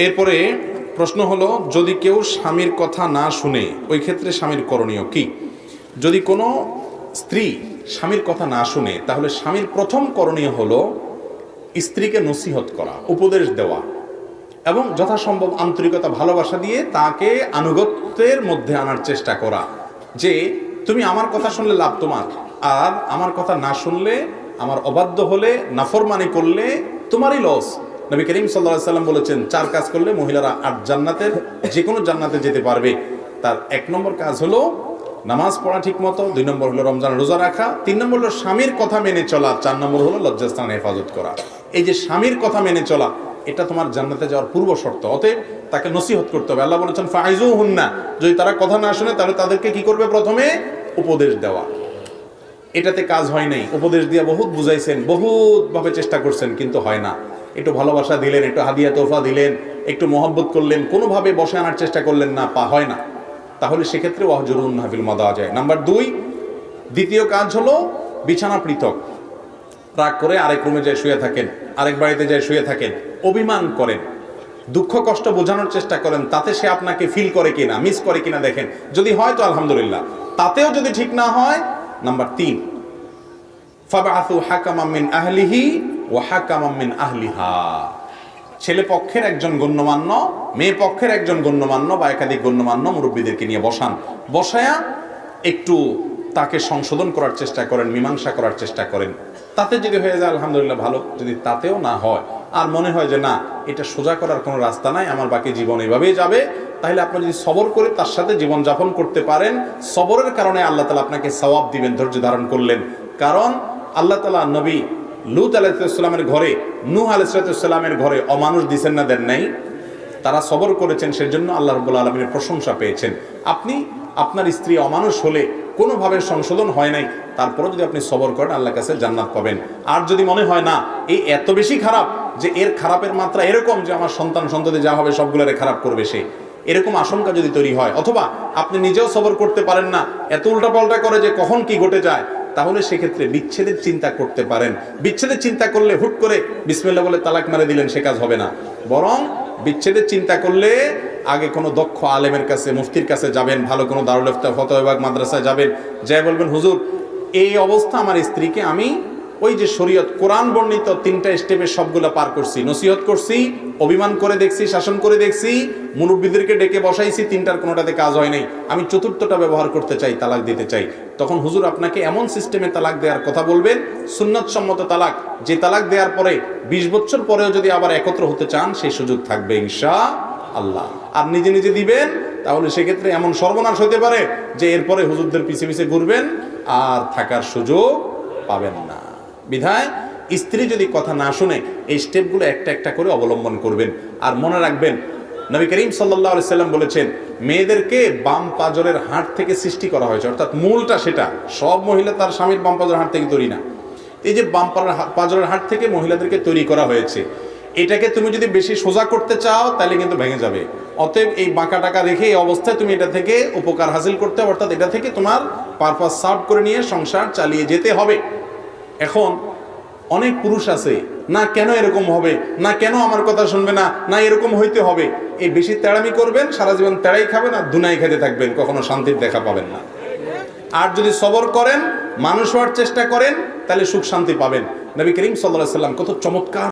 এরপরে প্রশ্ন হলো, যদি কেউ স্বামীর কথা না শুনে ওই ক্ষেত্রে স্বামীর করণীয় কি? যদি কোনো স্ত্রী স্বামীর কথা না শুনে, তাহলে স্বামীর প্রথম করণীয় হলো স্ত্রীকে নসিহত করা, উপদেশ দেওয়া, এবং যথাসম্ভব আন্তরিকতা ভালোবাসা দিয়ে তাকে আনুগত্যের মধ্যে আনার চেষ্টা করা, যে তুমি আমার কথা শুনলে লাভ তোমার, আর আমার কথা না শুনলে, আমার অবাধ্য হলে, নাফরমানি করলে তোমারই লস। নবী করিম সাল্লাল্লাহু আলাইহি সাল্লাম বলেছেন, 4 কাজ করলে মহিলারা 8 জান্নাতের যে কোনো জান্নাতে যেতে পারবে। তার 1 নম্বর কাজ হলো নামাজ পড়া ঠিক মতো, 2 নম্বর হলো রমজান রোজা রাখা, 3 নম্বর হলো স্বামীর কথা মেনে চলা, 4 নম্বর হলো লজ্জাস্থান হেফাজত করা। এই যে স্বামীর কথা মেনে চলা, এটা তোমার জান্নাতে যাওয়ার পূর্ব শর্ত। অতএব তাকে নসিহত করতে হবে। আল্লাহ বলেছেন ফাইজুহুন্না, যদি তারা কথা না শুনে তাহলে তাদেরকে কি করবে? প্রথমে উপদেশ দেওয়া। এটাতে কাজ হয় নাই, উপদেশ দিয়ে বহুত বুঝাইছেন, বহুত ভাবে চেষ্টা করছেন, কিন্তু হয় না। একটু ভালোবাসা দিলেন, একটু হাদিয়া তোফা দিলেন, একটু মহব্বত করলেন, কোনোভাবে বসে আনার চেষ্টা করলেন না, হয় না। তাহলে সেক্ষেত্রে ওয়াহজুরুন্না ফিল মাদাজি। নাম্বার 2, দ্বিতীয় কাজ হলো বিছানা পৃথক। রাগ করে আরেক রুমে যায় শুয়ে থাকেন, আরেক বাড়িতে যায় শুয়ে থাকেন, অভিমান করেন, দুঃখ কষ্ট বোঝানোর চেষ্টা করেন, তাতে সে আপনাকে ফিল করে কিনা, মিস করে কিনা দেখেন। যদি হয় তো আলহামদুলিল্লাহ, তাতেও যদি ঠিক না হয়, নাম্বার 3, ফাবআসু হাকামান মিন আহলিহি ওয়া হাকামান মিন আহলিহা। ছেলে পক্ষের একজন গণ্যমান্য, মেয়ে পক্ষের একজন গণ্যমান্য বা একাধিক গণ্যমান্য মুরব্বীদেরকে নিয়ে বসায়া একটু তাকে সংশোধন করার চেষ্টা করেন, মীমাংসা করার চেষ্টা করেন। তাতে যদি হয়ে যায় আলহামদুলিল্লাহ ভালো, যদি তাতেও না হয় আর মনে হয় যে না, এটা সোজা করার কোনো রাস্তা নাই, আমার বাকি জীবন এইভাবেই যাবে, তাহলে আপনি যদি সবর করে তার সাথে জীবন যাপন করতে পারেন, সবরের কারণে আল্লাহ তাআলা আপনাকে সওয়াব দিবেন, ধৈর্য ধারণ করলেন। কারণ আল্লাহ তাআলা নবী লূত আলাইহিস সালামের ঘরে, নূহ আলাইহিস সালামের ঘরে অমানুষ দিছেন না, দেন নাই? তারা সবর করেছেন, সেজন্য আল্লাহ রাব্বুল আলামিনের প্রশংসা পেয়েছেন। আপনি আপনার স্ত্রী অমানুষ হলে, কোনোভাবে সংশোধন হয় নাই, তারপরে যদি আপনি সবর করেন, আল্লাহর কাছে জান্নাত পাবেন। আর যদি মনে হয় না এই এত বেশি খারাপ, যে এর খারাপের মাত্রা এরকম যে আমার সন্তান যা হবে সবগুলোরে খারাপ করবে সে, এরকম আশঙ্কা যদি তৈরি হয়, অথবা আপনি নিজেও সবর করতে পারেন না, এত উল্টাপাল্টা করে যে কখন কি ঘটে যায়, তাহলে সেক্ষেত্রে বিচ্ছেদের চিন্তা করতে পারেন। বিচ্ছেদের চিন্তা করলে হুট করে বিসমিল্লাহ বলে তালাক মেরে দিলেন, সে কাজ হবে না। বরং বিচ্ছেদের চিন্তা করলে আগে কোনো দক্ষ আলেমের কাছে, মুফতির কাছে যাবেন, ভালো কোনো দারুল ফতোয়া বিভাগ মাদ্রাসায় যাবেন, যাই বলবেন হুজুর এই অবস্থা আমার স্ত্রীকে আমি ওই যে শরীয়ত কোরআন বর্ণিত 3টা স্টেপে সবগুলো পার করছি, নসিহত করছি, অভিমান করে দেখছি, শাসন করে দেখছি, মুরব্বীদেরকে ডেকে বসাইছি, 3টার কোনোটাতে কাজ হয় নাই, আমি 4টা ব্যবহার করতে চাই, তালাক দিতে চাই। তখন হুজুর আপনাকে এমন সিস্টেমে তালাক দেওয়ার কথা বলবেন, সুন্নাত সম্মত তালাক, যে তালাক দেওয়ার পরে 20 বছর পরেও যদি আবার একত্র হতে চান সেই সুযোগ থাকবে ইনশাআল্লাহ। আর নিজে নিজে দিবেন, তাহলে সেক্ষেত্রে এমন সর্বনাশ হতে পারে যে এরপরে হুজুরদের পিছে পিছে ঘুরবেন আর থাকার সুযোগ পাবেন না। বিধায় স্ত্রী যদি কথা না শুনে, এই স্টেপগুলো একটা একটা করে অবলম্বন করবেন। আর মনে রাখবেন, নবী করিম সাল্লাল্লাহু আলাইহি সাল্লাম বলেছেন, মেয়েদেরকে বাম পাজরের হাড় থেকে সৃষ্টি করা হয়েছে, অর্থাৎ মূলটা সেটা। সব মহিলা তার স্বামীর বাম পাজরের হাড় থেকে তৈরি না। এই যে বাম পাজরের হাড় থেকে মহিলাদেরকে তৈরি করা হয়েছে, এটাকে তুমি যদি বেশি সোজা করতে চাও তাহলে কিন্তু ভেঙে যাবে। অতএব এই বাঁকা টাকা রেখে এই অবস্থায় তুমি এটা থেকে উপকার হাসিল করতে হবে, অর্থাৎ এটা থেকে তোমার পারপাস সার্ভ করে নিয়ে সংসার চালিয়ে যেতে হবে। এখন অনেক পুরুষ আছে, না কেন এরকম হবে, না কেন আমার কথা শুনবে না, না এরকম হইতে হবে, এই বেশি তেড়ামি করবেন, সারা জীবন তেড়াই খাবেন আর দুনাই খেতে থাকবেন, কখনো শান্তির দেখা পাবেন না। আর যদি সবর করেন, মানুষ হওয়ার চেষ্টা করেন, তাহলে সুখ শান্তি পাবেন। নবী করিম সাল্লাল্লাহু আলাইহি সাল্লাম কত চমৎকার